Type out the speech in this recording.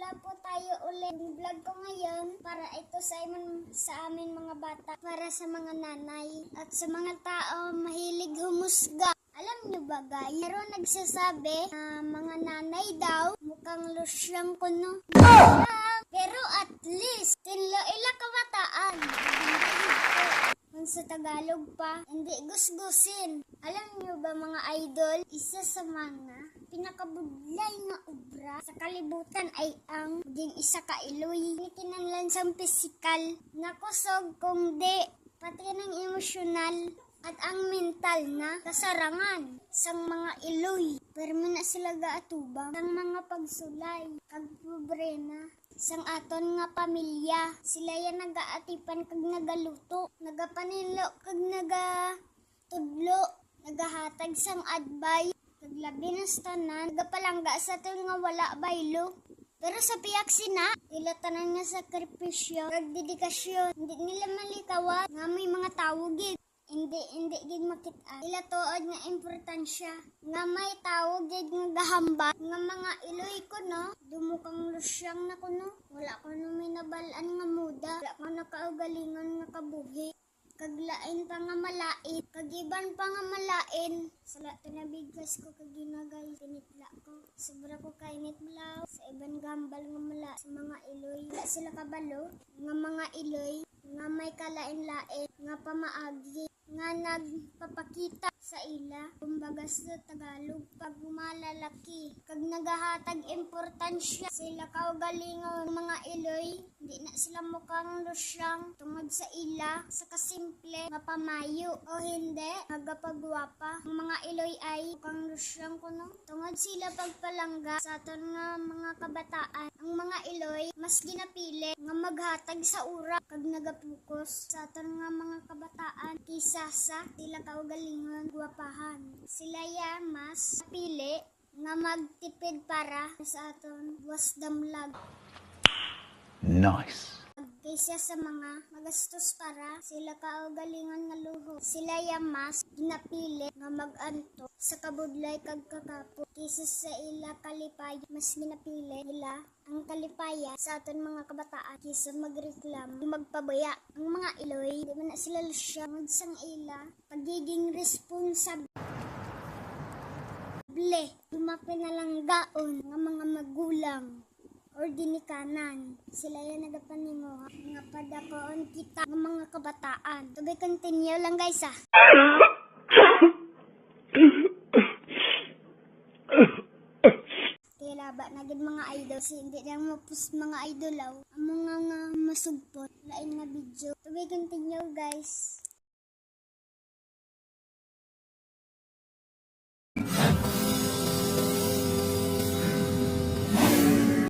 Nagsisimula po tayo ulit. Yung vlog ko ngayon para ito sa amin mga bata, para sa mga nanay at sa mga tao mahilig humusga. Alam nyo ba guys, meron nagsasabi na mga nanay daw mukhang losyang kuno. Pero at least, tinlo ila kabataan. Sa Tagalog pa, hindi gusgusin. Alam nyo ba mga idol, isa sa mga pinakabudlay nga obra sa kalibutan ay ang maging isa ka iloy. Kinahanglan sa pisikal, nakusog kung di, pati ng emosyonal at ang mental na kasarangan sang mga iloy. Pero na sila gaatubang sang mga pagsulay, kag pobrena. Sang aton nga pamilya, sila yan nagaatipan kag nagaluto, nagapanilo kag nagatudlo, nagahatag sang adbay, kag labi na tanan, nagapalangga sa aton nga wala baylo. Pero sa piyak sina, ila tanan nga sakripisyo, kag dedikasyon, hindi nila malikawan nga may mga tawag hindi gid makita. Ila tuod nga importansya nga may tawag gid nga gahamba nga mga iloy ko no, dumukang lusyang na kuno. Wala ko no may nabalaan nga muda, wala ko nakaugalingon nga kabuhi. Kaglain pa nga malait, kagiban pa nga malain. Sala tinabigas ko kag ginagay tinitla ko. Sobra ko kainit blaw sa ibang gambal nga mala sa mga iloy. Wala sila kabalo nga mga iloy nga may kalain-lain nga pamaagi nga nagpapakita sa ila, kumbaga sa Tagalog, pag malalaki, kag nagahatag importansya sila kaugalingon mga iloy, hindi na sila mukhang losyang tungod sa ila, sa kasimple nga pamayo o hindi, nagapagwapa. Ang mga iloy ay mukhang losyang kuno, tungod sila pagpalangga sa aton nga mga kabataan. Ang mga iloy, mas ginapili nga maghatag sa ura, kag nagapukus sa aton nga mga kabataan, kisa sa sila kaugalingon guwapahan. Sila ya mas pili nga magtipid para sa aton was damlag. Nice. Kaysa sa mga magastos para sila kaugalingon nga luho. Sila ya mas ginapili nga maganto sa kabudlay kag kakapo. Kaysa sa ila kalipay, mas ginapili nila ang kalipaya sa aton mga kabataan kaysa magreklamo, magpabaya. Ang mga iloy, di man na sila lusyang sang ila pagiging responsable. Dumapi na lang gaon nga mga magulang or dinikanan. Sila yan nagapanimo nga padakoon kita ng mga kabataan. To be continue lang guys Kaya laba na gid mga idol, hindi lang mapus mga idolaw ang mga nga masugpot lain nga video. To be continue guys.